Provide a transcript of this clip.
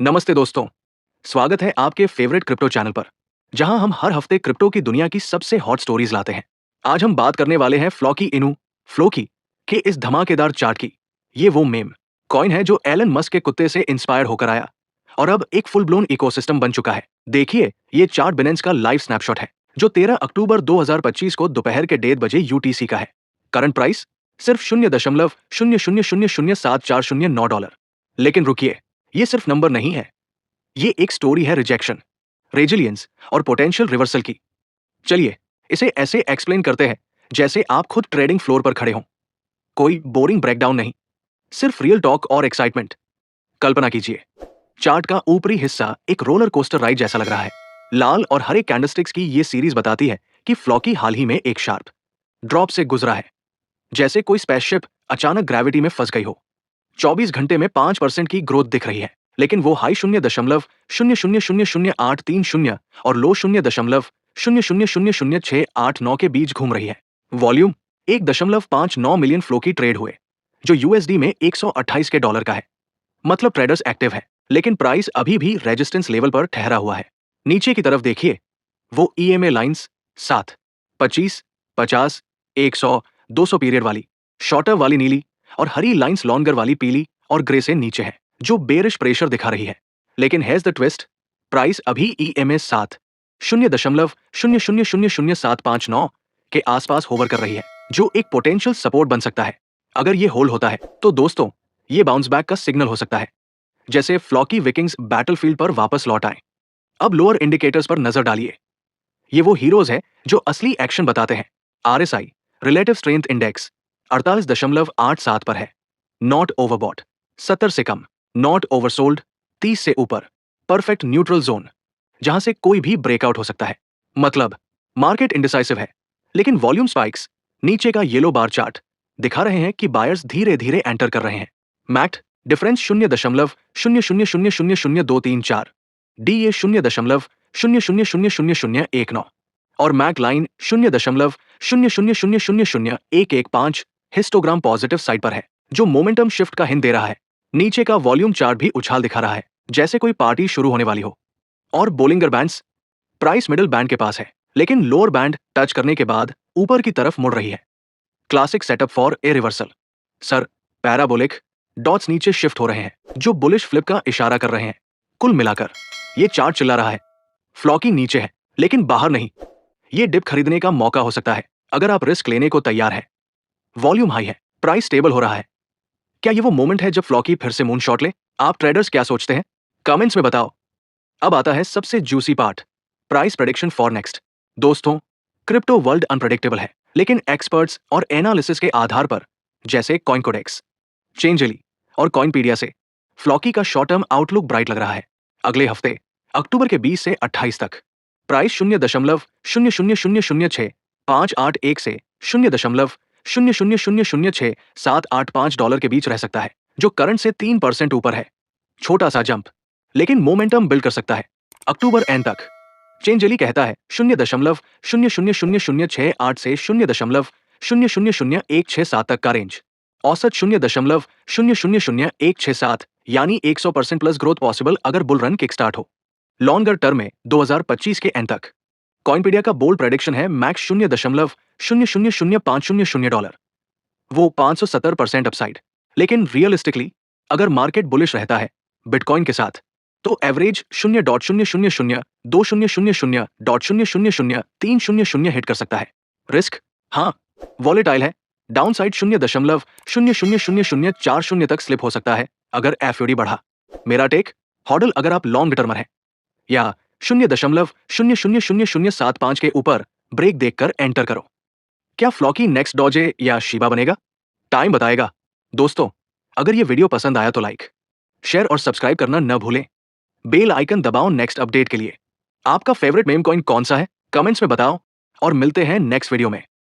नमस्ते दोस्तों, स्वागत है आपके फेवरेट क्रिप्टो चैनल पर, जहां हम हर हफ्ते क्रिप्टो की दुनिया की सबसे हॉट स्टोरीज लाते हैं। आज हम बात करने वाले हैं फ्लोकी के इस धमाकेदार चार्ट की। ये वो मेम कॉइन है जो एलन मस्क के कुत्ते से इंस्पायर होकर आया और अब एक फुल ब्लोन इकोसिस्टम बन चुका है। देखिए, ये चार्ट बिनेंस का लाइव स्नैपशॉट है, जो 13 अक्टूबर 2025 को दोपहर के 1:30 बजे यूटीसी का है। करंट प्राइस सिर्फ 0.00074009 डॉलर। लेकिन रुकिए, ये सिर्फ नंबर नहीं है, ये एक स्टोरी है रिजेक्शन, रेजिलियंस और पोटेंशियल रिवर्सल की। चलिए इसे ऐसे एक्सप्लेन करते हैं जैसे आप खुद ट्रेडिंग फ्लोर पर खड़े हों। कोई बोरिंग ब्रेकडाउन नहीं, सिर्फ रियल टॉक और एक्साइटमेंट। कल्पना कीजिए, चार्ट का ऊपरी हिस्सा एक रोलर कोस्टर राइड जैसा लग रहा है। लाल और हरे कैंडलस्टिक्स की ये सीरीज बताती है कि फ्लॉकी हाल ही में एक शार्प ड्रॉप से गुजरा है, जैसे कोई स्पेसशिप अचानक ग्रेविटी में फंस गई हो। 24 घंटे में 5% की ग्रोथ दिख रही है, लेकिन वो हाई 0.00000830 और लो 0.000689 के बीच घूम रही है। वॉल्यूम 1.59 मिलियन फ्लो की ट्रेड हुए, जो यूएसडी में 128 के डॉलर का है। मतलब ट्रेडर्स एक्टिव है, लेकिन प्राइस अभी भी रेजिस्टेंस लेवल पर ठहरा हुआ है। नीचे की तरफ देखिए, वो ईएमए लाइंस 7, 25, 50, 100, 200 पीरियड वाली, शॉर्टर वाली नीली और हरी लाइंस लॉन्गर वाली पीली और ग्रे से नीचे है, जो बेरिश प्रेशर दिखा रही है। लेकिन हेज द ट्विस्ट, प्राइस अभी ईएमए 7, 0.000759 के आसपास होवर कर रही है, जो एक पोटेंशियल सपोर्ट बन सकता है। अगर ये होल्ड होता है तो दोस्तों, ये बाउंस बैक का सिग्नल हो सकता है, जैसे फ्लॉकी विकिंग्स बैटलफील्ड पर वापस लौट आए। अब लोअर इंडिकेटर्स पर नजर डालिए। ये वो हीरोज हैं जो असली एक्शन बताते हैं। आरएसआई रिलेटिव स्ट्रेंथ इंडेक्स 48.87 पर है, नॉट ओवरबॉट 70 से कम, नॉट ओवरसोल्ड 30 से ऊपर, परफेक्ट न्यूट्रल जोन, जहां से कोई भी ब्रेकआउट हो सकता है। मतलब मार्केट इंडिसाइसिव है, लेकिन वॉल्यूम स्पाइक्स, नीचे का येलो बार चार्ट दिखा रहे हैं कि बायर्स धीरे धीरे एंटर कर रहे हैं। मैक्ट डिफरेंस 0.00000234, डीए 0.00000019 और mac line 0.00000115 histogram positive side पर है, जो मोमेंटम शिफ्ट का हिंट दे रहा है। नीचे का वॉल्यूम चार्ट भी उछाल दिखा रहा है, जैसे कोई पार्टी शुरू होने वाली हो। और Bollinger bands, price middle band के पास है, लेकिन लोअर बैंड टच करने के बाद ऊपर की तरफ मुड़ रही है। Classic setup for a reversal. Sir, parabolic dots नीचे शिफ्ट हो रहे हैं, जो बुलिश फ्लिप का इशारा कर रहे हैं। कुल मिलाकर ये चार्ट चिल्ला रहा है, फ्लॉकी नीचे है, लेकिन बाहर नहीं। ये डिप खरीदने का मौका हो सकता है, अगर आप रिस्क लेने को तैयार है। वॉल्यूम हाई है, प्राइस स्टेबल हो रहा है। क्या ये वो मोमेंट है जब फ्लॉकी फिर से मून शॉट ले? आप ट्रेडर्स क्या सोचते हैं? कमेंट्स में बताओ। अब आता है सबसे juicy part, price prediction for next. दोस्तों, क्रिप्टो वर्ल्ड अनप्रेडिक्टेबल है, लेकिन एक्सपर्ट्स और एनालिसिस के आधार पर, जैसे कॉइनकोडेक्स, चेंजली और कॉइनपीडिया से, फ्लॉकी का शॉर्ट टर्म आउटलुक ब्राइट लग रहा है। अगले हफ्ते अक्टूबर के 20 से 28 तक प्राइस 0.00006581 से 0.00006785 डॉलर के बीच रह सकता है, जो करंट से 3% ऊपर है। छोटा सा जंप, लेकिन मोमेंटम बिल्ड कर सकता है। अक्टूबर एंड तक चेंजली कहता है 0.000068 से 0.000167 तक का रेंज, औसत 0.000167, यानी 100% प्लस ग्रोथ पॉसिबल अगर बुल रन किक स्टार्ट हो। लॉन्गर टर्म में 2025 के एंड तक कॉइनपीडिया का बोल्ड प्रेडिक्शन है मैक्स 0.000500 डॉलर, वो 570% अपसाइड। लेकिन रियलिस्टिकली, अगर मार्केट बुलिश रहता है बिटकॉइन के साथ, तो एवरेज 0.000200.0000300 हिट कर सकता है। रिस्क, हाँ, वॉलेटाइल है। डाउनसाइड 0.000040 तक स्लिप हो सकता है अगर एफओडी बढ़ा। मेरा टेक, हॉडल अगर आप लॉन्ग टर्मर है, या 0.000075 के ऊपर ब्रेक देखकर एंटर करो। क्या फ्लॉकी नेक्स्ट डॉजे या शिबा बनेगा? टाइम बताएगा। दोस्तों, अगर ये वीडियो पसंद आया तो लाइक, शेयर और सब्सक्राइब करना न भूलें। बेल आइकन दबाओ नेक्स्ट अपडेट के लिए। आपका फेवरेट मेम कॉइन कौन सा है? कमेंट्स में बताओ और मिलते हैं नेक्स्ट वीडियो में।